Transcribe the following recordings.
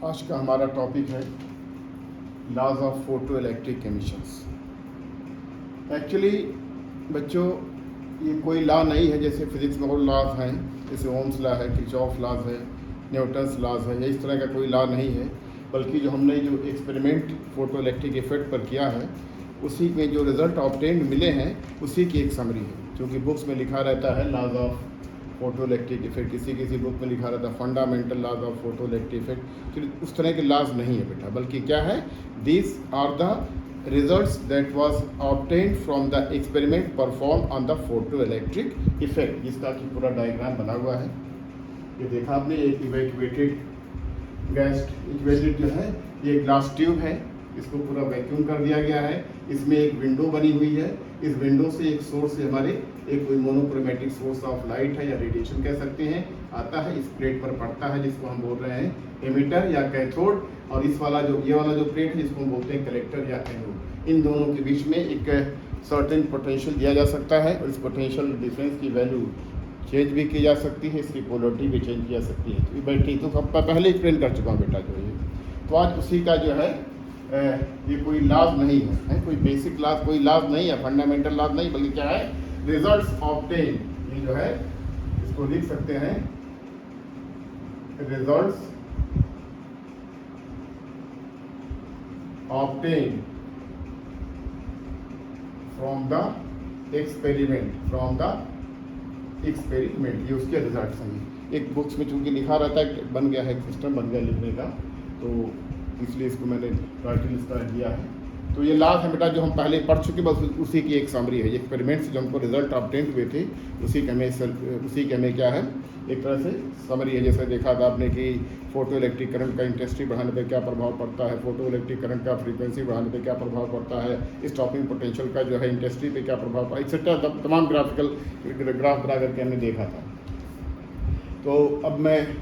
आज का हमारा टॉपिक है laws of photoelectric emissions. Actually बच्चों, ये कोई लॉ नहीं है जैसे फिजिक्स में और लॉज हैं, जैसे ओम्स लॉ है, किरचॉफ लॉज है, न्यूटन्स लॉज है, इस तरह का कोई लॉ नहीं है। बल्कि जो हमने जो एक्सपेरिमेंट फोटो इलेक्ट्रिक इफेक्ट पर किया है, उसी में जो रिजल्ट ऑब्टेन्ड मिले हैं उसी की एक समरी है। क्योंकि बुक्स में लिखा रहता है laws of photoelectric effect, किसी बुक में लिखा रहता है fundamental laws of photoelectric effect. तो उस तरह के लॉज नहीं है बेटा, बल्कि क्या है, this are the results that was obtained from the experiment perform on the photoelectric effect, जिसका कि पूरा डायग्राम बना हुआ है। ये देखा आपने, एक इवैक्यूएटेड गैस, इवैक्यूएटेड जो है ये ग्लास ट्यूब है, इसको पूरा वैक्यूम कर दिया गया है। इसमें एक विंडो बनी हुई है, इस विंडो से एक सोर्स है हमारे, एक कोई मोनोक्रोमेटिक सोर्स ऑफ लाइट है या रेडिएशन कह सकते हैं, आता है, इस प्लेट पर पड़ता है, जिसको हम बोल रहे हैं एमिटर या कैथोड। और इस वाला जो ये वाला जो प्लेट है, जिसको हम बोलते हैं कलेक्टर या एनोड। इन दोनों के बीच में एक सर्टेन पोटेंशियल दिया जा सकता है, और इस पोटेंशियल डिफरेंस की वैल्यू चेंज भी की जा सकती है, इसकी पोलरिटी भी चेंज की जा सकती है। तो बैठी तो सब पहले एक्सप्लेन कर चुका हूँ बेटा जो ये। तो आज उसी का जो है ये कोई लॉज नहीं है, कोई बेसिक लॉज, कोई लॉज नहीं है, फंडामेंटल लॉज नहीं, बल्कि क्या है, रिजल्ट्स ऑब्टेन। ये जो है इसको लिख सकते हैं results obtain from the experiment, ये उसके रिजल्ट्स हैं। एक बुक्स में चूंकि लिखा रहता है, बन गया है, सिस्टम बन गया लिखने का, तो इसलिए इसको मैंने टाइटल इसका दिया है। तो ये लॉज है बेटा जो हम पहले पढ़ चुके, बस उसी की एक समरी है। एक्सपेरिमेंट से जो हमको रिजल्ट ऑब्टेन हुए थे, उसी के हमें क्या है, एक तरह से समरी है। जैसे देखा था आपने कि फोटो इलेक्ट्रिक करंट का इंटेंसिटी बढ़ाने पर क्या प्रभाव पड़ता है, फोटो इलेक्ट्रिक करंट का फ्रीक्वेंसी बढ़ाने पर क्या प्रभाव पड़ता है, स्टॉपिंग पोटेंशियल का जो है इंटेंसिटी पे क्या प्रभाव पड़ता है, एक्सेट्रा तमाम ग्राफ बना करके हमने देखा था। तो अब मैं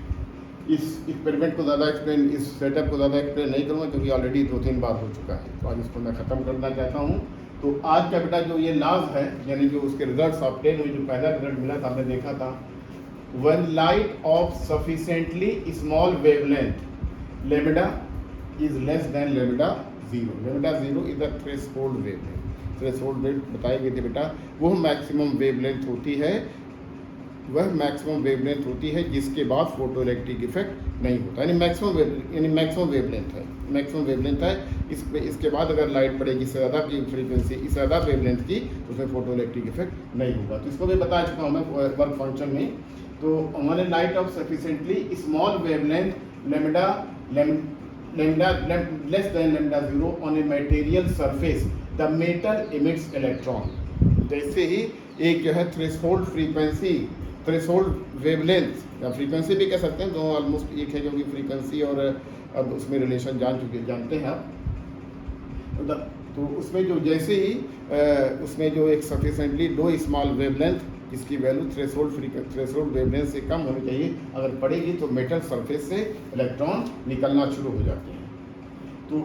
इस एक्सपेरिमेंट को ज़्यादा एक्सप्लेन, इस सेटअप को ज़्यादा एक्सप्लेन नहीं करूँगा, क्योंकि ऑलरेडी 2-3 बार हो चुका है। तो आज इसको मैं ख़त्म करना चाहता हूँ। तो आज का बेटा जो ये लॉज है, यानी जो उसके रिजल्ट्स ऑब्टेन हुए, जो पहला रिजल्ट मिला था, हमने देखा था, when light of sufficiently small wavelength lambda is less then lambda zero is the threshold wavelength. Threshold wave बताई गई थी बेटा, वो मैक्सिमम वेवलेंथ होती है, वह मैक्सिमम वेवलेंथ होती है जिसके बाद फोटो इलेक्ट्रिक इफेक्ट नहीं होता, यानी मैक्सिमम वेवलेंथ है। इसके बाद अगर लाइट पड़ेगी इससे ज़्यादा की फ्रीक्वेंसी, इससे ज़्यादा वेवलेंथ की, तो उसमें फोटो इलेक्ट्रिक इफेक्ट नहीं होगा। तो इसको भी बता चुका हूँ मैं वर्क फंक्शन में। तो हमारे light of sufficiently small wavelength lambda less than lambda zero on a material surface the metal emits electron. जैसे ही एक जो है थ्रेशोल्ड फ्रीक्वेंसी, थ्रेशोल्ड वेवलेंथ या फ्रीक्वेंसी भी कह सकते हैं, दोनों ऑलमोस्ट एक है, क्योंकि फ्रीक्वेंसी और अब उसमें रिलेशन जानते हैं आप। तो उसमें जो जैसे ही उसमें जो एक सफिशिएंटली लो स्मॉल वेवलेंथ, इसकी वैल्यू थ्रेशोल्ड वेवलेंथ से कम होनी चाहिए, अगर पड़ेगी तो मेटल सरफेस से इलेक्ट्रॉन निकलना शुरू हो जाते हैं। तो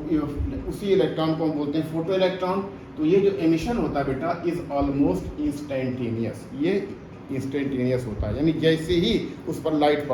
उसी इलेक्ट्रॉन को हम बोलते हैं फोटो इलेक्ट्रॉन। तो ये जो एमिशन होता है बेटा इज ऑलमोस्ट इंस्टेंटेनियस, ये इंस्टेंटेनियस होता है, यानी जैसे ही उस पर लाइट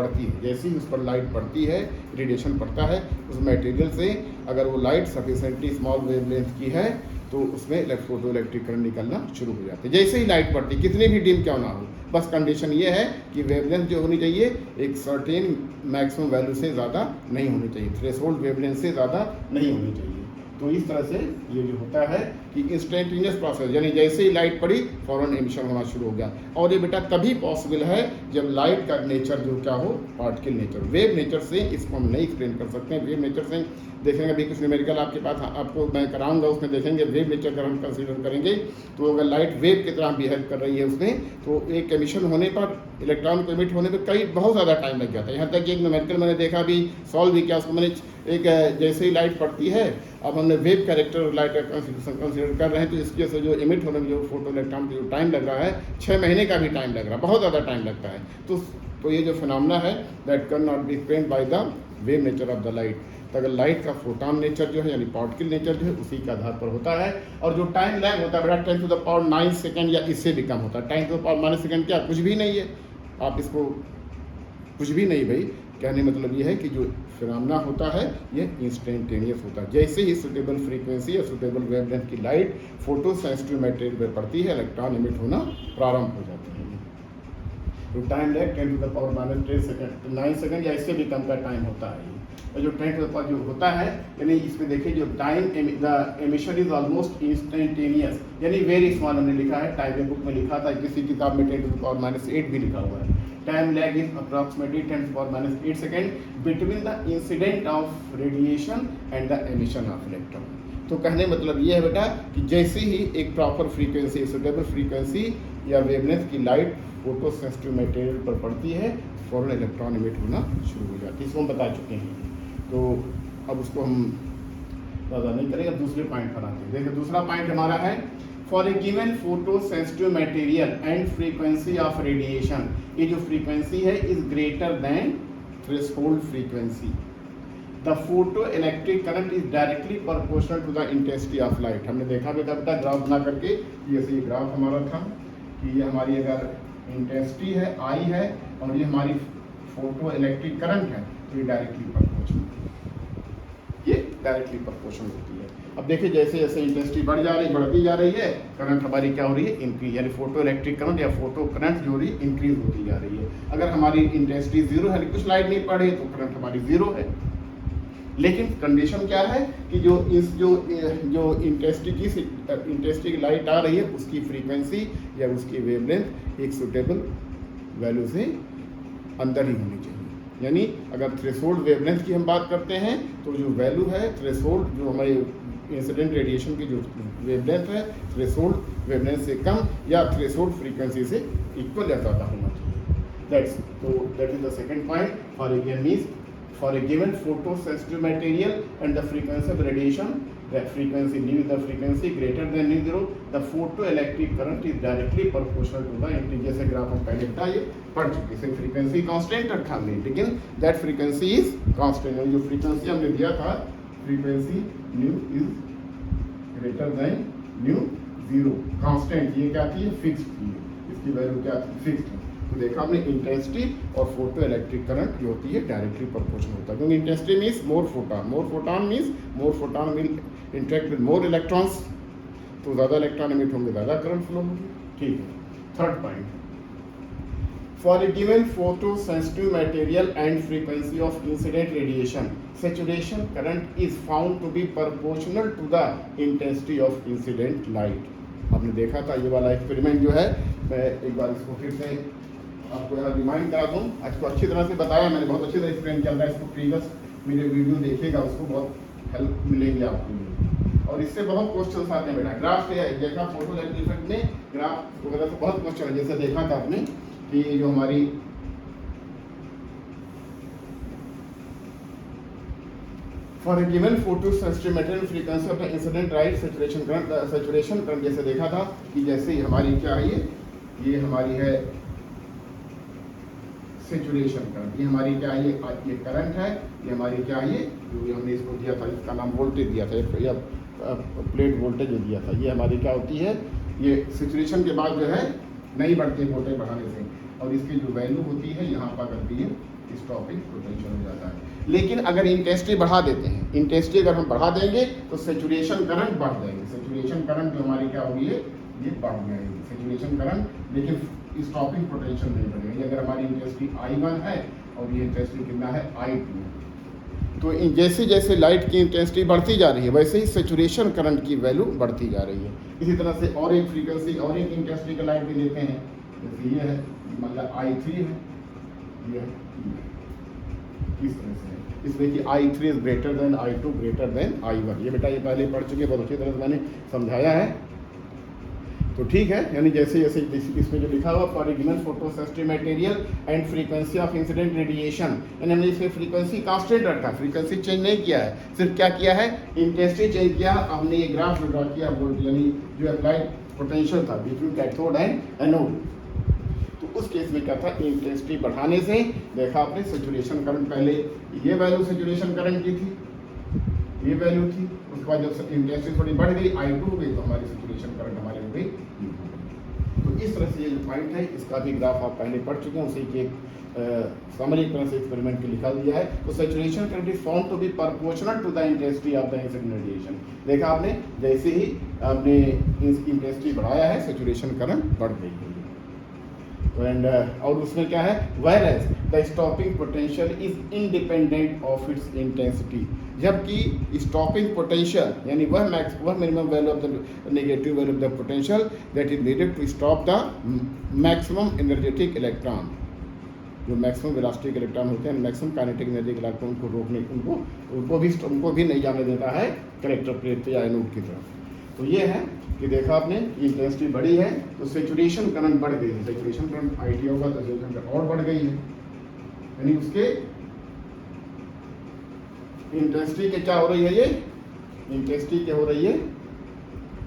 पड़ती है, रेडिएशन पड़ता है उस मटेरियल से, अगर वो लाइट सफिशिएंटली स्मॉल वेवलेंथ की है, तो उसमें फोटो इलेक्ट्रिक करंट निकलना शुरू हो जाते हैं। जैसे ही लाइट पड़ती, कितनी भी डिम क्यों ना हो, बस कंडीशन ये है कि वेवलेंथ जो होनी चाहिए एक सर्टेन मैक्सिमम वैल्यू से ज़्यादा नहीं होनी चाहिए, थ्रेशोल्ड वेवलेंथ से ज़्यादा नहीं होनी चाहिए। तो इस तरह से ये जो होता है कि इंस्टेंटेनियस प्रोसेस, यानी जैसे ही लाइट पड़ी फौरन एमिशन होना शुरू हो गया। और ये बेटा तभी पॉसिबल है जब लाइट का नेचर जो क्या हो, पार्टिकल नेचर। वेव नेचर से इसको हम नहीं एक्सप्लेन कर सकते हैं। वेव नेचर से देखेंगे, अभी कुछ न्यूमेरिकल आपके पास आपको मैं कराऊंगा, उसमें देखेंगे वेव नेचर अगर हम कंसीडर करेंगे, तो अगर लाइट वेव की तरह बिहेव कर रही है उसमें, तो एक एमिशन होने पर, इलेक्ट्रॉन को एमिट होने पर बहुत ज़्यादा टाइम लग जाता है। यहाँ तक कि एक न्यूमेरिकल मैंने देखा, अभी सॉल्व भी किया उसको मैंने, एक जैसे ही लाइट पड़ती है, अब हमने वेव कैरेक्टर लाइट का कंसीडर कर रहे हैं, तो इसकी वजह से जो एमिट होने में जो फोटो इलेक्ट्रॉन का जो टाइम लग रहा है, 6 महीने का भी टाइम लग रहा है, बहुत ज़्यादा टाइम लगता है। तो ये जो फिनोमेना है that can not be explained by the wave nature of the light. तो अगर लाइट का फोटोन नेचर जो है, यानी पार्टिकल नेचर जो है, उसी के आधार पर होता है। और जो टाइम लैग होता है बेटा 10⁻⁹ सेकेंड या इससे भी कम होता है। 10⁻⁻⁰ सेकेंड क्या, कुछ भी नहीं है। आप इसको कुछ भी नहीं भाई, कहने मतलब ये है कि जो फिनोमेना होता है ये इंस्टेंटेनियस होता है। जैसे ही सुटेबल फ्रीक्वेंसी या सुटेबल वेवलेंथ की लाइट फोटो सेंसिटिव मटेरियल पर पड़ती है, इलेक्ट्रॉन इमिट होना प्रारंभ हो जाते हैं। तो time lag 10 to the power minus 10 second 9 second या इससे भी कम का टाइम होता है। और जो 10 टू द पावर जो होता है, यानी इसमें देखिए जो time the emission is almost instantaneous, यानी वेरी स्मॉल हमने लिखा है, टाइम बुक में लिखा था, किसी किताब में 10 टू द पावर माइनस 8 भी लिखा हुआ है। Time lag is approximately 10 to the power minus 8 second between the incident of radiation and the emission of electron. तो कहने मतलब ये है बेटा कि जैसे ही एक प्रॉपर फ्रीक्वेंसी, सुटेबल फ्रीक्वेंसी या वेवलेंथ की लाइट फोटो सेंसिटिव मटेरियल पर पड़ती है, फौरन इलेक्ट्रॉन इमिट होना शुरू हो जाती है। इसको हम बता चुके हैं, तो अब उसको हम ज़्यादा नहीं करेंगे, दूसरे पॉइंट पर आते हैं। देखिए दूसरा पॉइंट हमारा है, for a given photosensitive material and frequency of radiation, ये जो फ्रीक्वेंसी है is greater than threshold frequency, the photoelectric current is directly proportional to the intensity of light. हमने देखा बेटा ग्राफ बना करके, जैसे ये ग्राफ हमारा था कि ये हमारी अगर इंटेंसिटी है आई है और ये हमारी फोटो इलेक्ट्रिक करंट है, तो ये डायरेक्टली प्रोपोर्शनल, ये डायरेक्टली प्रोपोर्शनल होती है। अब देखिए जैसे जैसे इंटेंसिटी बढ़ती जा रही है, करंट हमारी क्या हो रही है, इंक्रीज, यानी फोटो इलेक्ट्रिक करंट या फोटो करंट जो हो रही है इंक्रीज होती जा रही है। अगर हमारी इंटेंसिटी जीरो है, कुछ लाइट नहीं पड़ रही तो करंट हमारी जीरो है। लेकिन कंडीशन क्या है कि जो इंटेंसिटी की लाइट आ रही है उसकी फ्रीक्वेंसी या उसकी वेवलेंथ एक सुटेबल वैल्यू से अंदर ही होनी चाहिए। यानी अगर थ्रेशोल्ड वेवलेंथ की हम बात करते हैं तो जो वैल्यू है थ्रेशोल्ड, जो हमारे इंसिडेंट रेडिएशन की जो वेवलेंथ है, थ्रेशोल्ड वेवलेंथ से कम या थ्रेशोल्ड फ्रीक्वेंसी से इक्वल या ज़्यादा होना चाहिए। That is the second point. For again means for a given photosensitive material and the frequency of radiation, that frequency nu is the frequency greater than nu zero, the photoelectric current is directly proportional to the integer। जैसे graph हम पहले बताइए पढ़ चुके, से frequency constant रखा हमने, लेकिन दैट फ्रीक्वेंसी इज कांस्टेंट, जो फ्रीक्वेंसी हमने दिया था, frequency new is greater then mu zero, constant, ये क्या थी, फिक्स्ड थी, इसकी वैल्यू क्या थी, फिक्स्ड है। तो देखा हमने इंटेंसिटी और फोटो इलेक्ट्रिक करंट जो होती है डायरेक्टली प्रोपोर्शनल होता है, क्योंकि intensity means more photon means more photon will interact with more electrons, तो ज़्यादा इलेक्ट्रॉन इमिट होंगे, ज़्यादा करंट फ्लो होगी। ठीक है, third point, for a given photosensitive material and frequency of incident radiation, saturation current is found to be proportional to the intensity of incident light. आपने देखा था ये वाला एक्सपेरिमेंट जो है, मैं एक बार इसको फिर से आपको यहाँ रिमाइंड करा दूँ। आज को अच्छी तरह से बताया मैंने, बहुत अच्छी तरह एक्सप्लेन किया था, इसको प्रीवियस मेरे वीडियो देखिएगा, उसको बहुत हेल्प मिलेगी आपको। और इससे बहुत क्वेश्चन आते हैं बेटा, ग्राफ से देखा, फोटो इलेक्ट्रिक इफेक्ट में ग्राफ वगैरह से बहुत क्वेश्चन है। जैसे देखा था आपने कि जो हमारी for a given photosensitive material frequency of the incident light saturation current, जैसे देखा था कि जैसे हमारी क्या है, ये हमारी है सैचुरेशन करंट, ये हमारी क्या है, ये करंट है, ये हमारी क्या है, जो हमने इसको दिया था, इसका नाम वोल्टेज दिया था या प्लेट वोल्टेज जो दिया था, ये हमारी क्या होती है, ये सैचुरेशन के बाद जो है नहीं बढ़ती वोल्टेज बढ़ाने से, और इसकी जो वैल्यू होती है यहाँ पर करती है स्टॉपिंग पोटेंशियल हो जाता है। लेकिन अगर इंटेंसिटी बढ़ा देते हैं, इंटेंसिटी अगर हम बढ़ा देंगे तो सैचुरेशन करंट बढ़ जाएगी, सैचुरेशन करंट जो हमारी क्या होगी, ये बढ़ जाएगी सैचुरेशन करंट, लेकिन स्टॉपिंग पोटेंशियल नहीं बढ़ेगी। अगर हमारी इंटेंसिटी I1 है और ये इंटेंसिटी कितना है, I2, तो जैसे जैसे लाइट की इंटेंसिटी बढ़ती जा रही है वैसे ही सैचुरेशन करंट की वैल्यू बढ़ती जा रही है। इसी तरह से और एक फ्रीक्वेंसी और एक इंटेंसिटी का लाइट भी लेते हैं, जैसे ये है, मतलब I3 है, ये इस तरह से है, इसमें कि I3 is greater then I2 greater than I1। ये बेटा ये पहले पढ़ चुके, बहुत अच्छी तरह से मैंने समझाया है, तो ठीक है। यानी जैसे जैसे इसमें जो लिखा हुआ for a given photosensitive material and frequency of incident radiation, यानी हमने इसमें फ्रीक्वेंसी कांस्टेंट रखा, फ्रीक्वेंसी चेंज नहीं किया है, सिर्फ क्या किया है, इंटेंसिटी चेंज किया। हमने ये ग्राफ ड्रॉ किया, यानी जो अप्लाइड पोटेंशियल था बिटवीन कैथोड एंड एनोड, तो उस केस में क्या था, इंटेंसिटी बढ़ाने से देखा आपने सैचुरेशन करंट, पहले ये वैल्यू सैचुरेशन करंट की थी, ये वैल्यू थी, उसके बाद जब इंटेंसिटी थोड़ी बढ़ गई, I2 हो गई, तो हमारी सैचुरेशन करंट हमारी हो गई। तो इस तरह से ये जो पॉइंट है इसका भी ग्राफ आप पहले पढ़ चुके हैं, उसी के समरी एक तरह से एक्सपेरिमेंट के लिखा दिया है। तो saturation current is found to be proportional to the intensity of the incident radiation. देखा आपने, जैसे ही आपने इंटेंसिटी बढ़ाया है सैचुरेशन करंट बढ़ गई है। एंड और उसमें क्या है, whereas the stopping potential is independent of its intensity, जबकि स्टॉपिंग पोटेंशियल यानी वह minimum value of the negative value of the potential that is needed to stop the maximum energetic electron. जो maximum velocity electron होते हैं, maximum kinetic energy electron को रोकने, उनको भी नहीं जाने देता है कलेक्टर प्लेट पे या एनोड की तरफ। तो ये है कि देखा आपने इंटेंसिटी बढ़ी है तो सैचुरेशन करंट बढ़ गई है। सैचुरेशन करंट आईटी होगा तो सैचुरेशन करंट और बढ़ गई है, यानी उसके इंटेंसिटी के क्या हो रही है, ये इंटेंसिटी क्या हो रही है,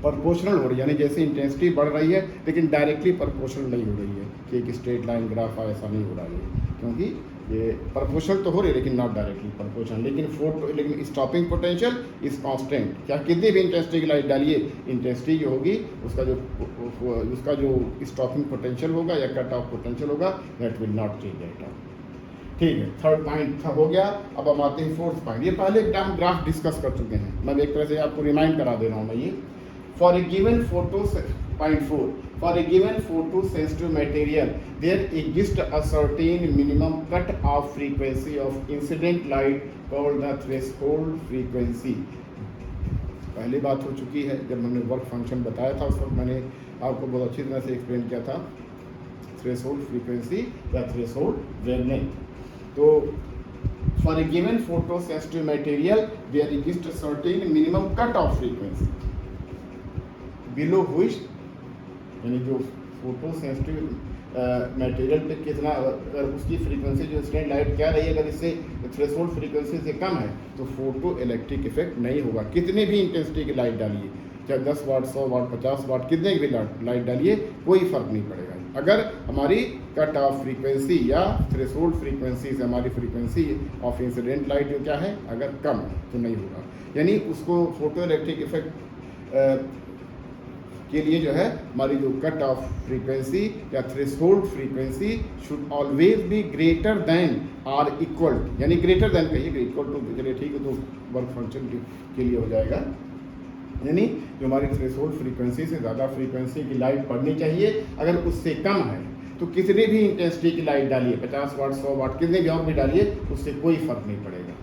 प्रोपोर्शनल हो रही है। यानी जैसे इंटेंसिटी बढ़ रही है लेकिन डायरेक्टली प्रोपोर्शनल नहीं हो रही है कि एक स्ट्रेट लाइन ग्राफ ऐसा नहीं हो रहा है, क्योंकि ये प्रोपोर्शनल तो हो रही है लेकिन नॉट डायरेक्टली प्रोपोर्शनल। लेकिन स्टॉपिंग पोटेंशियल इज कांस्टेंट। क्या कितनी भी इंटेंसिटी की लाइट डालिए, इंटेंसिटी जो होगी उसका जो स्टॉपिंग पोटेंशियल होगा या कट ऑफ पोटेंशियल होगा that will not change at all. ठीक है, थर्ड पॉइंट हो गया। अब हम आते हैं फोर्थ पॉइंट। ये पहले हम ग्राफ डिस्कस कर चुके हैं, मैं एक तरह से आपको रिमाइंड करा दे रहा हूँ मैं ये। For a given photo point 4 for a given photosensitive material there exists a certain minimum cut off frequency of incident light called the threshold frequency। पहली बात हो चुकी है, जब हमने वर्क फंक्शन बताया था उस वक्त मैंने आपको बहुत अच्छी तरह से एक्सप्लेन किया था थ्रेशोल्ड फ्रीक्वेंसी या थ्रेशोल्ड वेवलेंथ। तो for a given photosensitive material there exists a certain minimum cut off frequency below which, यानी जो फोटो सेंसिटिव मटेरियल पे कितना अगर उसकी फ्रीक्वेंसी जो इंसिडेंट लाइट क्या रही है, अगर इससे थ्रेशोल्ड फ्रीक्वेंसी से कम है तो फोटो इलेक्ट्रिक इफेक्ट नहीं होगा। कितने भी इंटेंसिटी की लाइट डालिए, चाहे 10 वाट 100 वाट 50 वाट कितने भी लाइट डालिए, कोई फर्क नहीं पड़ेगा। अगर हमारी कट ऑफ फ्रीक्वेंसी या थ्रेशोल्ड फ्रीक्वेंसी से हमारी फ्रीक्वेंसी ऑफ इंसिडेंट लाइट जो क्या है अगर कम है तो नहीं होगा। यानी उसको फोटो इलेक्ट्रिक इफेक्ट के लिए जो है हमारी जो कट ऑफ फ्रीक्वेंसी या threshold frequency should always be greater than or equal, यानी ग्रेटर देन कहिए, इक्वल टू, चलिए ठीक है, तो वर्क फंक्शन के लिए हो जाएगा। यानी जो हमारी थ्रेशोल्ड फ्रीक्वेंसी से ज़्यादा फ्रीक्वेंसी की लाइट पड़नी चाहिए, अगर उससे कम है तो कितनी भी इंटेंसिटी की लाइट डालिए, 50 वाट 100 वाट कितने भी और भी डालिए, उससे कोई फर्क नहीं पड़ेगा।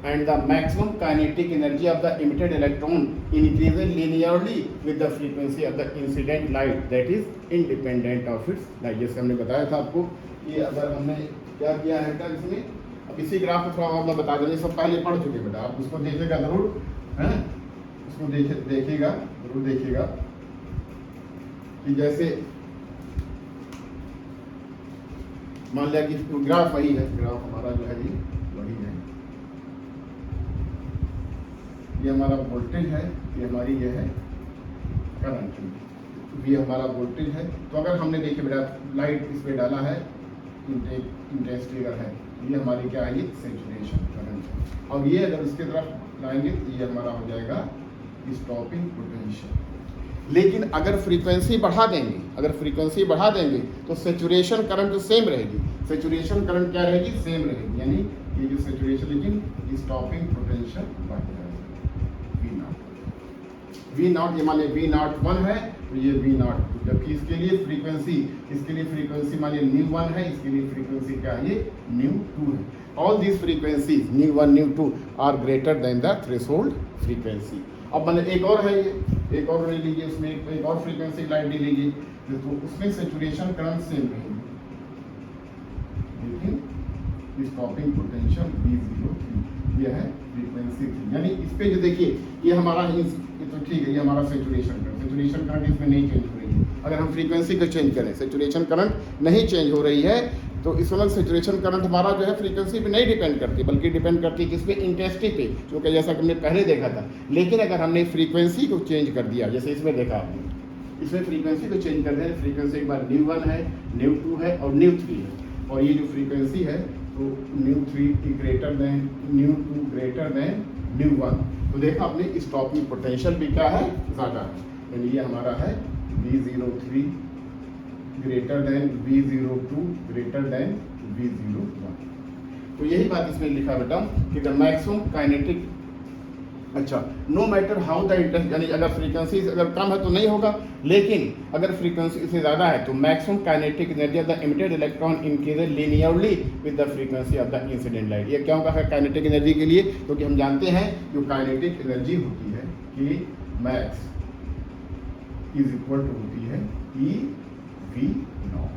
And the maximum kinetic energy of the emitted electron increases linearly with the frequency of the incident light that is independent of its light। जैसे हमने बताया था आपको कि अगर हमने क्या किया है क्या इसमें, अब इसी ग्राफ में थोड़ा और मैं बता दें, सब पहले पढ़ चुके बेटा, आप उसको देखिएगा जरूर, है उसको देखिएगा जरूर देखिएगा कि जैसे मान लिया कि ग्राफ वही है, ग्राफ हमारा जो है ये वही है, ये हमारा वोल्टेज है, ये हमारी ये है करंट, ये हमारा वोल्टेज है। तो अगर हमने देखिए बेटा लाइट इस पे डाला है, इंटेंसिटी अगर है, ये हमारी क्या है, ये सैचुरेशन करंट है, और ये अगर इसके तरफ लाएंगे तो ये हमारा हो जाएगा स्टॉपिंग पोटेंशियल। लेकिन अगर फ्रीक्वेंसी बढ़ा देंगे, तो सैचुरेशन करंट तो सेम रहेगी, सैचुरेशन करंट क्या रहेगी, सेम रहेगी, यानी ये जो सैचुरेशन, लेकिन स्टॉपिंग पोटेंशियल बढ़ जाएगा V नॉट, ये मान लीजिए V नॉट 1 है तो ये V नॉट 2, जबकि इसके लिए फ्रीक्वेंसी मान लीजिए न्यू 1 है, इसके लिए फ्रीक्वेंसी क्या है, ये न्यू 2 है। All these frequencies nu 1 nu 2 are greater than the threshold frequency. अब मैंने एक और है, ये एक और ले लीजिए, उसमें एक और फ्रीक्वेंसी लाइट ले लीजिए, तो उसमें सैचुरेशन करंट सेम रहेगी, लेकिन स्टॉपिंग पोटेंशियल V03 ये है फ्रीक्वेंसी 3। यानी इस पे जो देखिए ये हमारा तो ठीक है, ये हमारा सैचुरेशन करंट इसमें नहीं चेंज हो रही है। अगर हम फ्रीक्वेंसी को चेंज करें, सैचुरेशन करंट नहीं चेंज हो रही है, तो इस वक्त सैचुरेशन करंट हमारा जो है फ्रीक्वेंसी पे नहीं डिपेंड करती, बल्कि डिपेंड करती है किस पे, इंटेंसिटी पे, क्योंकि जैसा कि हमने पहले देखा था। लेकिन अगर हमने फ्रीक्वेंसी को चेंज कर दिया, जैसे इसमें देखा आपने, इसमें फ्रीक्वेंसी को चेंज कर दिया, फ्रीक्वेंसी एक बार न्यू 1 है, न्यू 2 है और न्यू 3 है, और ये जो फ्रीक्वेंसी है तो new 3 greater than new 2 greater than new 1, तो देखा आपने स्टॉपिंग पोटेंशियल भी क्या है, ज़्यादा है। यानी ये हमारा है V03 greater than V02 greater than V01। तो यही बात इसमें लिखा बेटा कि द मैक्सिमम काइनेटिक, अच्छा, no matter how the intense, यानी अगर फ्रीक्वेंसी अगर कम है तो नहीं होगा, लेकिन अगर फ्रीक्वेंसी से ज़्यादा है तो maximum kinetic energy of the emitted electron increases linearly with the frequency of the incident light. ये क्यों कहा है काइनेटिक एनर्जी के लिए? क्योंकि हम जानते हैं जो काइनेटिक एनर्जी होती है कि मैक्स इज इक्वल टू होती है EV0।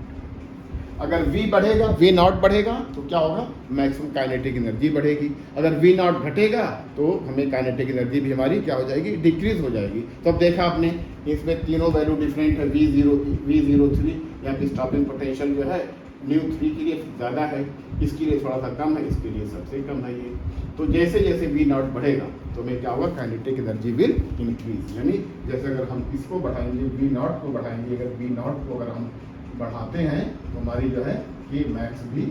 अगर V बढ़ेगा, V0 बढ़ेगा तो क्या होगा? मैक्सिमम काइनेटिक एनर्जी बढ़ेगी। अगर V0 घटेगा तो हमें काइनेटिक एनर्जी भी हमारी क्या हो जाएगी? डिक्रीज हो जाएगी। तो अब देखा आपने इसमें तीनों वैल्यू डिफरेंट है। V03 यहाँ पे स्टॉपिंग पोटेंशियल जो है μ3 के लिए ज़्यादा है, इसके लिए थोड़ा सा कम है, इसके लिए सबसे कम है ये। तो जैसे जैसे V0 बढ़ेगा तो हमें क्या होगा? Kinetic energy will increase. यानी जैसे अगर हम इसको बढ़ाएंगे, V0 को बढ़ाएंगे, अगर V0 को अगर हम बढ़ाते हैं तो हमारी जो है कि मैक्स भी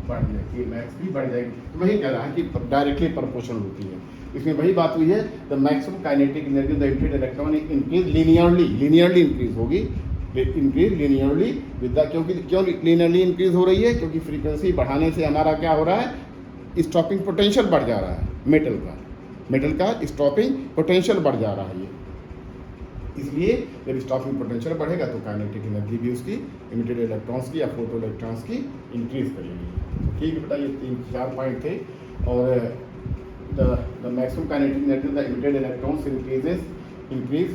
बढ़ जाएगी, मैक्स भी बढ़ जाएगी। तो वही कह रहा है कि डायरेक्टली प्रोपोर्शनल होती है। इसमें वही बात हुई है, the maximum kinetic energy the emitted electron increase linearly increase होगी, इंक्रीज लीनियरली विद द, क्यों लीनियरली इंक्रीज हो रही है? क्योंकि फ्रीक्वेंसी बढ़ाने से हमारा क्या हो रहा है? स्टॉपिंग पोटेंशियल बढ़ जा रहा है मेटल का स्टॉपिंग पोटेंशियल बढ़ जा रहा है ये। इसलिए जब स्टॉपिंग पोटेंशियल बढ़ेगा तो काइनेटिक एनर्जी भी उसकी इमिटेड इलेक्ट्रॉन्स की या फोटो इलेक्ट्रॉन्स की इंक्रीज करेगी। तो ठीक है बेटा, ये 3-4 पॉइंट थे। और the maximum kinetic energy the emitted electrons increase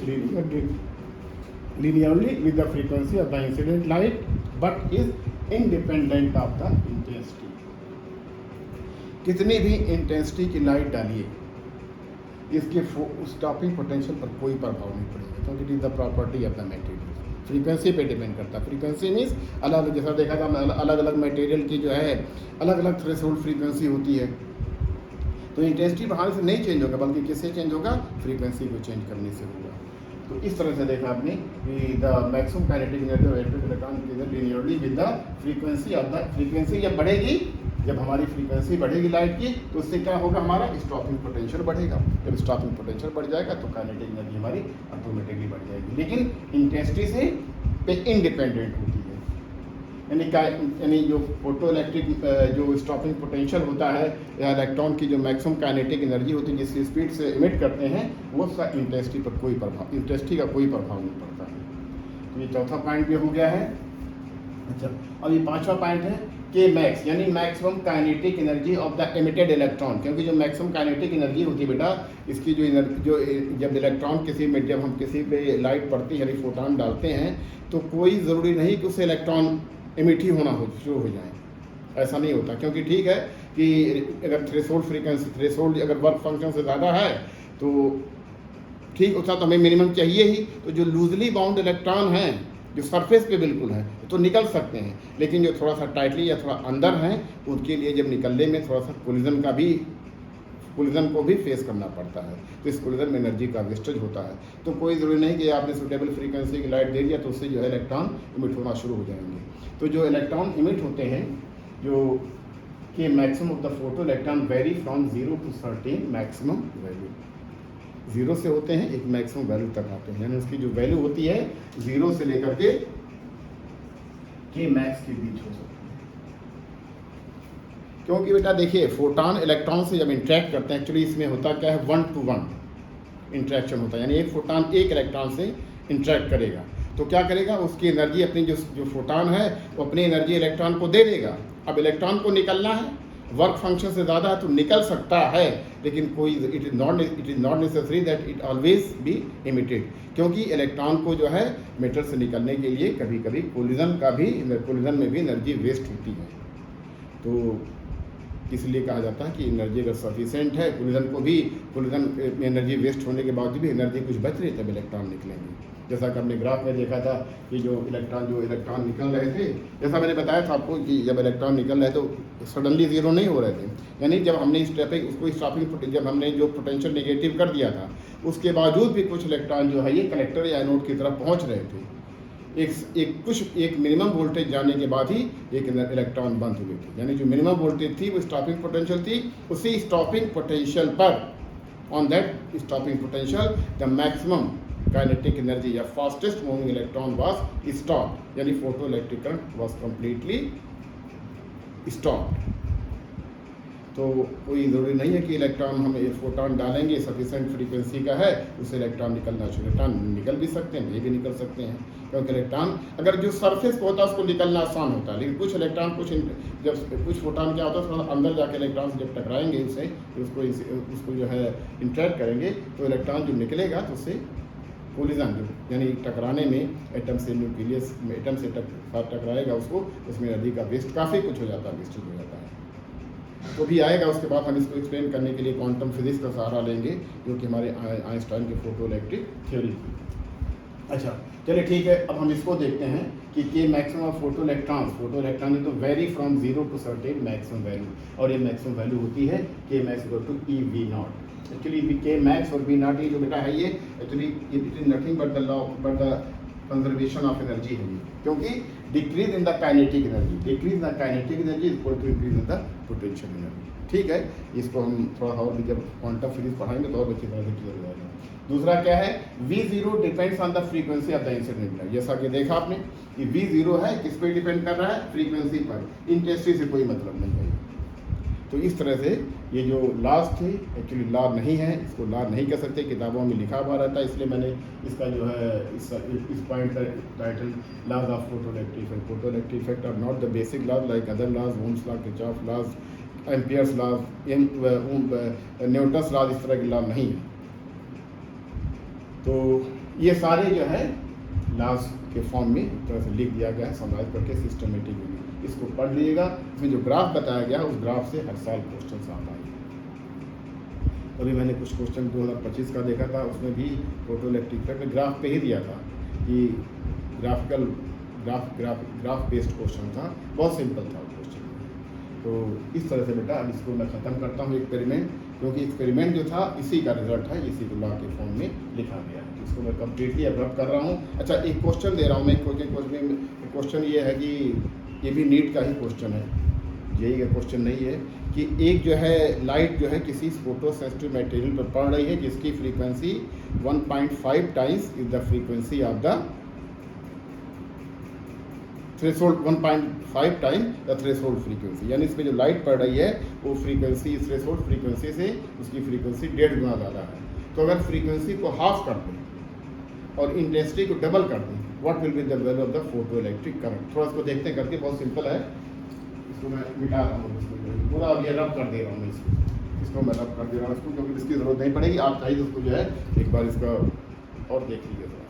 linearly with the frequency of the incident light but is independent of the intensity। कितनी भी इंटेंसिटी की लाइट डालिए इसके स्टॉपिंग पोटेंशियल पर कोई प्रभाव नहीं पड़ेगा, क्योंकि it is the property of the material. Frequency पे डिपेंड करता है। फ्रीक्वेंसी मीन्स अलग, जैसा देखा था अलग अलग मटेरियल की जो है अलग अलग थ्रेशोल्ड फ्रीक्वेंसी होती है। तो इंटेंसिटी बढ़ाने से नहीं चेंज होगा, बल्कि किससे चेंज होगा? फ्रीक्वेंसी को चेंज करने से होगा। तो इस तरह से देखा आपने कि the maximum kinetic energy of electron increases linearly with the frequency of the, frequency जब बढ़ेगी, जब हमारी फ्रीक्वेंसी बढ़ेगी लाइट की, तो उससे क्या होगा? हमारा स्टॉपिंग पोटेंशियल बढ़ेगा। जब स्टॉपिंग पोटेंशियल बढ़ जाएगा तो काइनेटिक एनर्जी हमारी ऑटोमेटिकली बढ़ जाएगी, लेकिन इंटेंसिटी से पे इंडिपेंडेंट होती है। यानी जो फोटो इलेक्ट्रिक जो स्टॉपिंग पोटेंशियल होता है या इलेक्ट्रॉन की जो मैक्सिमम काइनेटिक एनर्जी होती है जिस स्पीड से इमिट करते हैं, वो उसका इंटेंसिटी पर कोई प्रभाव, इंटेंसिटी का कोई प्रभाव नहीं पड़ता है। तो ये चौथा पॉइंट भी हो गया है। अच्छा, अब ये पांचवा पॉइंट है के मैक्स, यानी maximum kinetic energy of the emitted electron. क्योंकि जो मैक्सिमम काइनेटिक एनर्जी होती है बेटा, इसकी जो जब इलेक्ट्रॉन जब हम किसी पे लाइट पड़ती है, यानी फोटोन डालते हैं, तो कोई ज़रूरी नहीं कि उससे इलेक्ट्रॉन इमिट ही होना शुरू हो जाए, ऐसा नहीं होता। क्योंकि ठीक है कि अगर थ्रेशोल्ड फ्रीक्वेंसी, थ्रेशोल्ड अगर वर्क फंक्शन से ज़्यादा है तो ठीक, उतना तो हमें मिनिमम चाहिए ही। तो जो लूजली बाउंड इलेक्ट्रॉन हैं जो सरफेस पे बिल्कुल है तो निकल सकते हैं, लेकिन जो थोड़ा सा टाइटली या थोड़ा अंदर हैं उनके लिए जब निकलने में थोड़ा सा कोलिजन को भी फेस करना पड़ता है। तो इस कोलिजन में एनर्जी का वेस्टेज होता है। तो कोई ज़रूरी नहीं कि आपने सुटेबल फ्रीक्वेंसी की लाइट दे दिया तो उससे जो है इलेक्ट्रॉन इमिट होना शुरू हो जाएंगे। तो जो इलेक्ट्रॉन इमिट होते हैं, जो कि maximum of the photo electron very from 0 to certain maximum value, 0 से होते हैं एक मैक्सिमम वैल्यू तक आते हैं, यानी उसकी जो वैल्यू होती है 0 से लेकर के मैक्स के बीच हो सकती है। क्योंकि बेटा देखिए, फोटॉन इलेक्ट्रॉन से जब इंटरेक्ट करते हैं, एक्चुअली इसमें होता क्या है, 1-to-1 इंटरेक्शन होता है। यानी एक फोटॉन एक इलेक्ट्रॉन से इंटरेक्ट करेगा तो क्या करेगा, उसकी एनर्जी अपनी जो फोटॉन है वो अपनी एनर्जी इलेक्ट्रॉन को दे देगा। अब इलेक्ट्रॉन को निकलना है, वर्क फंक्शन से ज़्यादा है तो निकल सकता है, लेकिन कोई it is not necessary that it always be emitted. क्योंकि इलेक्ट्रॉन को जो है मेटल से निकलने के लिए कभी कभी कोलिजन में भी एनर्जी वेस्ट होती है। तो इसलिए कहा जाता है कि एनर्जी अगर सफिशेंट है, कोलिजन में एनर्जी वेस्ट होने के बावजूद भी एनर्जी कुछ बच रही है तब इलेक्ट्रॉन निकलेंगे। जैसा कि हमने ग्राफ में देखा था कि जो इलेक्ट्रॉन निकल रहे थे, जैसा मैंने बताया था आपको कि जब इलेक्ट्रॉन निकल रहे तो सडनली ज़ीरो नहीं हो रहे थे। यानी जब हमने जब हमने जो पोटेंशियल नेगेटिव कर दिया था, उसके बावजूद भी कुछ इलेक्ट्रॉन जो है ये कलेक्टर या एनोड की तरफ पहुँच रहे थे। एक मिनिमम वोल्टेज जाने के बाद ही एक इलेक्ट्रॉन बंद हुए थे। यानी जो मिनिमम वोल्टेज थी वो स्टॉपिंग पोटेंशियल थी, उसी स्टॉपिंग पोटेंशियल पर, on that stopping potential the maximum kinetic energy या fastest moving electron was stop, यानी photoelectric current was completely stop. तो कोई ज़रूरी नहीं है कि इलेक्ट्रॉन हम ये फोटोन डालेंगे सफिशेंट फ्रीक्वेंसी का है उससे इलेक्ट्रॉन निकलना चाहिए। इलेक्ट्रॉन निकल भी सकते हैं, ये भी निकल सकते हैं, क्योंकि इलेक्ट्रॉन अगर जो सरफेस पे होता है उसको निकलना आसान होता है, लेकिन कुछ इलेक्ट्रॉन जब कुछ फोटोन क्या होता है थोड़ा अंदर जाके इलेक्ट्रॉन से जब टकराएंगे उससे उसको जो है इंटरेक्ट करेंगे तो इलेक्ट्रॉन जो निकलेगा तो उससे कोलिजन यानी टकराने में एटम से न्यूक्लियस एटम से टकराएगा उसको, उसमें एनर्जी का वेस्ट काफ़ी कुछ हो जाता है, वेस्टेज हो जाता है। तो भी आएगा, उसके बाद हम इसको एक्सप्लेन करने के लिए क्वांटम फिजिक्स का सहारा लेंगे जो कि हमारे आइंस्टाइन की फोटो इलेक्ट्रिक थ्योरी थी। अच्छा चलिए ठीक है, अब हम इसको देखते हैं कि K maximum of photoelectron तो vary from 0 to certain maximum value, और ये मैक्सिमम वैल्यू होती है K max equal to E V naught. Actually K max और वी नॉट ये जो बेटा है ये actually it is nothing but the law but the conservation of energy है, क्योंकि decrease in the kinetic energy, decrease in the kinetic energy is equal to increase in the potential energy. ठीक है, इसको हम थोड़ा और भी जब क्वांटम फिजिक्स पढ़ाएंगे तो और अच्छी तरह से क्लियर हो जाएगा। दूसरा क्या है, V0 depends on the frequency of the incident. जैसा कि देखा आपने कि V0 है किस पे डिपेंड कर रहा है, फ्रीक्वेंसी पर, इंटेंसिटी से कोई मतलब नहीं है। तो इस तरह से ये जो लॉज थे एक्चुअली लॉ नहीं है, इसको लॉ नहीं कह सकते, किताबों में लिखा हुआ रहता है, इसलिए मैंने इसका जो है इस पॉइंट का title laws of photoelectric effect. Photoelectric effect are not the basic laws like other laws, Ohm's law, Kirchhoff laws, Ampere's laws, Newton's laws, इस तरह के लॉ नहीं है। तो ये सारे जो है लॉज के फॉर्म में एक तरह से लिख दिया गया है, समराइज करके सिस्टमेटिक। इसको पढ़ लीजिएगा, इसमें जो ग्राफ बताया गया उस ग्राफ से हर साल क्वेश्चन आता है। अभी मैंने कुछ क्वेश्चन 2025 का देखा था, उसमें भी फोटो इलेक्ट्रिक इफेक्ट ग्राफ पे ही दिया था कि ग्राफिकल ग्राफ बेस्ड क्वेश्चन था, बहुत सिंपल था क्वेश्चन। तो इस तरह से बेटा अब इसको मैं ख़त्म करता हूँ एक्सपेरिमेंट, क्योंकि एक्सपेरिमेंट जो था इसी का रिजल्ट है, इसी को लॉ के फॉर्म में लिखा गया है। इसको मैं कम्प्लीटली अब्रब कर रहा हूँ। अच्छा एक क्वेश्चन दे रहा हूँ मैं, क्वेश्चन ये है कि ये भी नीट का ही क्वेश्चन है, यही का क्वेश्चन नहीं है, कि एक जो है लाइट जो है किसी फोटो सेंसिटिव मटेरियल पर पड़ रही है जिसकी frequency 1.5 times is the frequency of the threshold, 1.5 time the threshold frequency, यानी इसमें जो लाइट पड़ रही है वो फ्रीक्वेंसी थ्रेशोल्ड फ्रीक्वेंसी से उसकी फ्रीक्वेंसी 1.5 गुना ज़्यादा है। तो अगर फ्रीक्वेंसी को हाफ कर दें और इंटेंसिटी को डबल कर दें, what will be the value of the photoelectric current. थोड़ा इसको देखते हैं करके, बहुत सिंपल है। इसको मैं मिटा रहा हूँ, पूरा अब ये रब कर दे रहा हूँ मैं इसको मैं रब कर दे रहा हूँ इसको, क्योंकि इसकी ज़रूरत नहीं पड़ेगी। आप चाहिए तो उसको जो है एक बार इसका और देख लीजिए थोड़ा सा।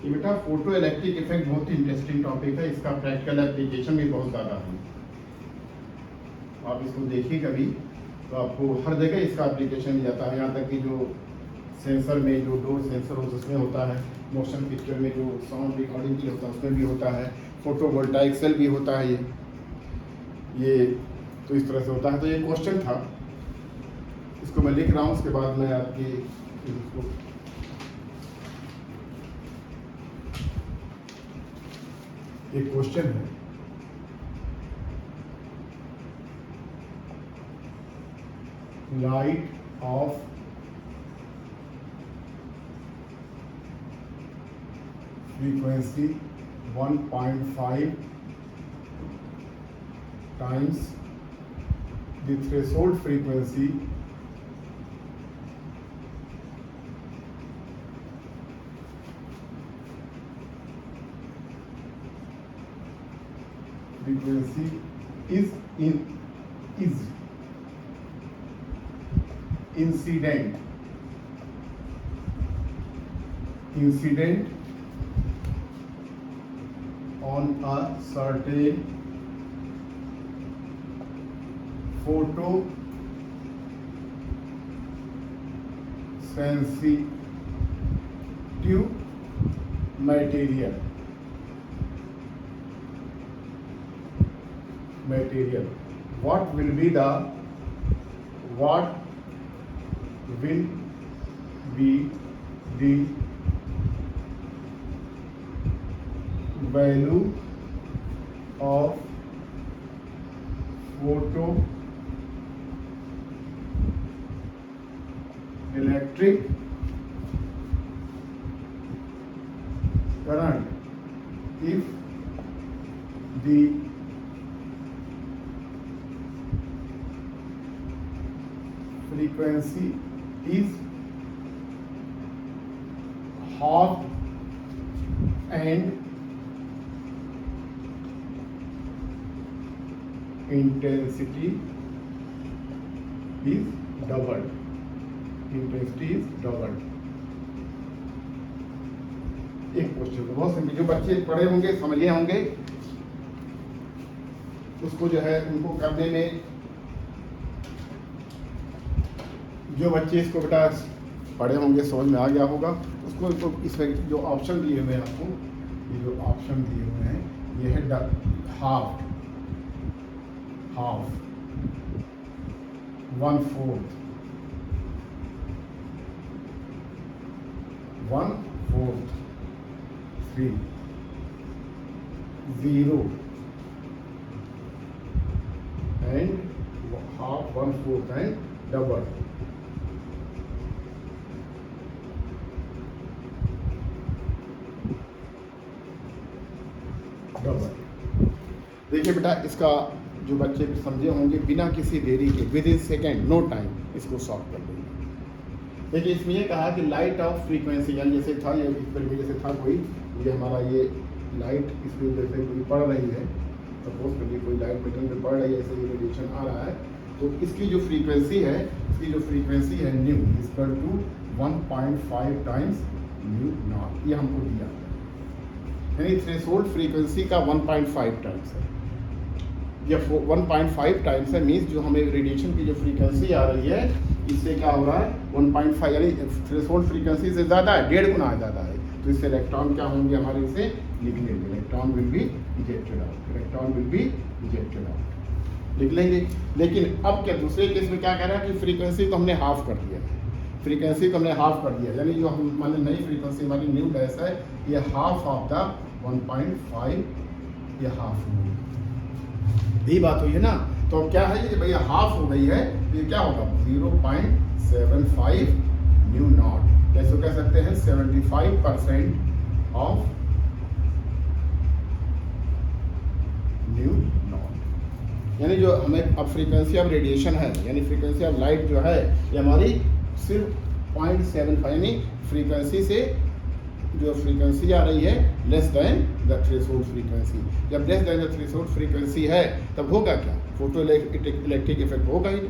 ये बेटा फोटो इलेक्ट्रिक इफेक्ट बहुत ही इंटरेस्टिंग टॉपिक है, इसका प्रैक्टिकल एप्लीकेशन भी बहुत ज़्यादा है। आप इसको देखिए कभी तो आपको हर जगह इसका एप्लीकेशन मिल जाता है, यहाँ तक कि जो सेंसर में जो डोर सेंसर हो उसमें होता है, मोशन पिक्चर में जो साउंड रिकॉर्डिंग के लिए होता है उसमें भी होता है, फोटोवोल्टाइक सेल भी होता है ये तो इस तरह से होता है। तो ये क्वेश्चन था, इसको मैं लिख रहा हूँ, उसके बाद मैं आपकी इसको एक क्वेश्चन है, light of frequency 1.5 times the threshold frequency frequency is incident on a certain photosensitive material. What will be the value of photoelectric current if the frequency is half and intensity is doubled. एक question बहुत simple, जो बच्चे पढ़े होंगे समझे होंगे उसको जो है उनको करने में, जो बच्चे इसको बेटा पढ़े होंगे समझ में आ गया होगा उसको इसमें जो ऑप्शन दिए हुए हैं आपको, ये जो ऑप्शन दिए हुए हैं ये है half, 1/4, 3, 0 and half, 1/4 and double. देखिए बेटा, इसका जो बच्चे समझे होंगे बिना किसी देरी के within second, no time, इसको सॉल्व कर देंगे। देखिए इसमें ये कहा कि लाइट ऑफ फ्रीक्वेंसी, यानी जैसे था ये इस पर जैसे था कोई, ये हमारा ये लाइट इस पर जैसे कोई पड़ रही है, सपोज करिए कोई लाइट मीटर में पड़ रही है, ऐसे ये रेडिएशन आ रहा है, तो इसकी जो फ्रीक्वेंसी है nu equal to 1.5 times nu naught, ये हमको दिया, यानी थ्रेशोल्ड फ्रीक्वेंसी का 1.5 टाइम्स है। ये 1.5 टाइम्स है, मीन्स जो हमें रेडिएशन की जो फ्रीक्वेंसी आ रही है इससे क्या हो रहा है 1.5, यानी थ्रेशोल्ड फ्रीक्वेंसी से ज़्यादा है, 1.5 गुना ज़्यादा है, तो इससे इलेक्ट्रॉन क्या होंगे हमारे, इसे लिख लेंगे, electron will be ejected out, लिख लेंगे। लेकिन अब क्या दूसरे केस में क्या कह रहा है कि फ्रीक्वेंसी को हमने हाफ कर दिया, यानी जो हम मान नई फ्रीक्वेंसी हमारी न्यू डैश है, ये हाफ ऑफ द 1.5, ये हाफ होगी, यही बात हुई है ना। तो क्या है ये भैया हाफ हो गई है, ये क्या होगा 0.75 न्यू नॉट, जैसे कह सकते हैं 75% ऑफ न्यू नॉट, यानी जो हमें अब फ्रीक्वेंसी ऑफ रेडिएशन है, यानी फ्रीक्वेंसी ऑफ लाइट जो है ये हमारी सिर्फ 0.75, यानी फ्रीक्वेंसी से जो फ्रीक्वेंसी आ रही है less than the threshold frequency. जब less than the threshold frequency है तब होगा क्या, फोटो इलेक्ट्रिक इफेक्ट होगा ही नहीं,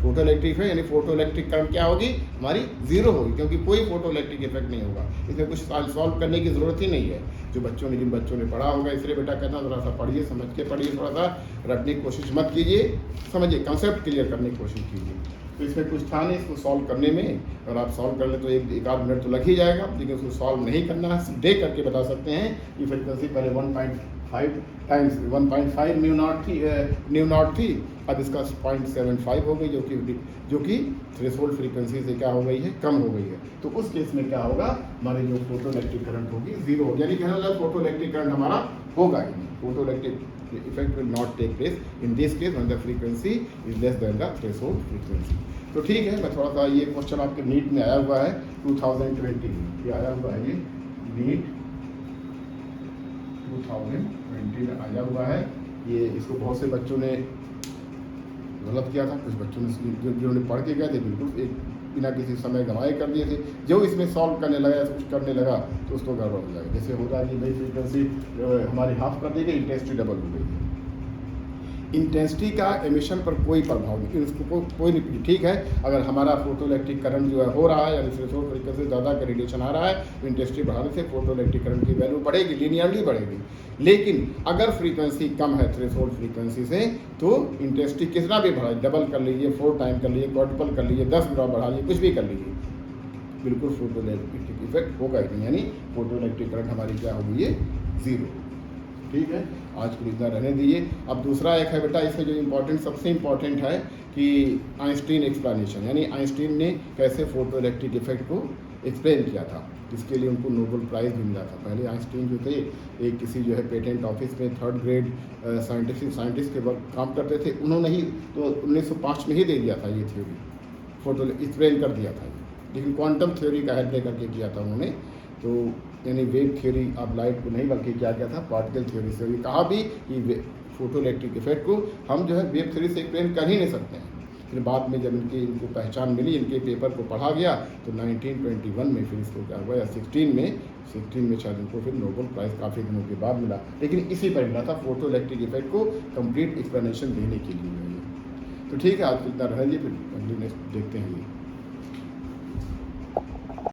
फोटो इलेक्ट्रिक इफेक्ट यानी फोटो इलेक्ट्रिक करंट क्या होगी हमारी जीरो होगी, क्योंकि कोई फोटो इलेक्ट्रिक इफेक्ट नहीं होगा। इसमें कुछ सॉल्व करने की ज़रूरत ही नहीं है, जिन बच्चों ने पढ़ा होगा, इसलिए बेटा कहता थोड़ा सा पढ़िए, समझ के पढ़िए, थोड़ा सा रटने की कोशिश मत कीजिए, समझिए, कंसेप्ट क्लियर करने की कोशिश कीजिए। तो इसमें कुछ था नहीं, इसको सॉल्व करने में, और आप सॉल्व कर ले तो एक आध मिनट तो लग ही जाएगा, लेकिन उसको सॉल्व नहीं करना है, सीधे करके बता सकते हैं कि फ्रीक्वेंसी पहले 1.5 टाइम्स 1.5 न्यू नॉट थी, अब इसका 0.75 हो गई, जो कि थ्रेशोल्ड फ्रीक्वेंसी से क्या हो गई है, कम हो गई है। तो उस केस में क्या होगा, हमारे जो फोटो इलेक्ट्रिक करंट होगी जीरो होगी, यानी कहना होगा फोटो इलेक्ट्रिक करंट हमारा होगा ही नहीं, photoelectric effect will not take place in this case when the frequency is less than the threshold frequency. तो ठीक है, मैं थोड़ा सा ये क्वेश्चन आपके नीट में आया हुआ है 2020 में, ये आया हुआ है, ये नीट 2020 में आया हुआ है। ये इसको बहुत से बच्चों ने गलत किया था, कुछ बच्चों ने जिन्होंने पढ़ के गए थे बिल्कुल एक बिना किसी समय गंवाए कर दिए थे, जो इसमें सॉल्व करने लगा या कुछ करने लगा तो उसको गड़बड़ हो जाएगा। जैसे होता है कि भाई फ्रीक्वेंसी हमारी हाफ कर दी गई, इंटेंसिटी डबल हो गई है, इंटेंसिटी का एमिशन पर कोई प्रभाव नहीं, उसको कोई नहीं। ठीक है, अगर हमारा फोटो इलेक्ट्रिक करंट जो है हो रहा है, यानी थ्रेशोल्ड फ्रीक्वेंसी से ज़्यादा का रेडिएशन आ रहा है, तो इंटेंसिटी बढ़ाने से फोटो इलेक्ट्रिक करंट की वैल्यू बढ़ेगी, लीनियरली बढ़ेगी। लेकिन अगर फ्रीक्वेंसी कम है थ्रेशोल्ड फ्रीक्वेंसी से, तो इंटेंसिटी कितना भी बढ़ाए, डबल कर लीजिए, 4 टाइम कर लीजिए, क्वाड्रुपल कर लीजिए, 10 गुना बढ़ा लीजिए, कुछ भी कर लीजिए, बिल्कुल फोटो इलेक्ट्रिक इफेक्ट होगा ही नहीं, यानी फोटो इलेक्ट्रिक करंट हमारी क्या होगी, ये 0। ठीक है, आज के लिए इतना रहने दीजिए। अब दूसरा एक है बेटा, इसमें जो इम्पोर्टेंट, सबसे इम्पोर्टेंट है कि आइंस्टीन एक्सप्लेनेशन, यानी आइंस्टीन ने कैसे फोटो इलेक्ट्रिक इफेक्ट को एक्सप्लेन किया था, इसके लिए उनको नोबेल प्राइज़ भी मिला था। पहले आइंस्टीन जो थे, एक किसी जो है पेटेंट ऑफिस में 3rd ग्रेड साइंटिस्ट के वक्त काम करते थे, उन्होंने ही तो 1905 में ही दे दिया था ये थ्योरी, फोटो एक्सप्लेन कर दिया था। लेकिन क्वांटम थ्योरी का हेल्प लेकर के किया था उन्होंने, तो यानी वेव थ्योरी ऑफ लाइट को नहीं, बल्कि क्या किया था, पार्टिकल थ्योरी से। ये कहा भी कि फोटो इलेक्ट्रिक इफेक्ट को हम जो है वेव थ्योरी से एक्सप्लेन कर ही नहीं सकते हैं। फिर बाद में जब इनको पहचान मिली, इनके पेपर को पढ़ा गया, तो 1921 में फिर इसको क्या हुआ, या 16 में शायद इनको फिर नोबेल प्राइज़ काफ़ी दिनों के बाद मिला, लेकिन इसी पर मिला था, फोटो इलेक्ट्रिक इफेक्ट को कंप्लीट एक्सप्लेनेशन देने के लिए। तो ठीक है, आज इतना रहेंगे, फिर अगली नेक्स्ट देखते हैं।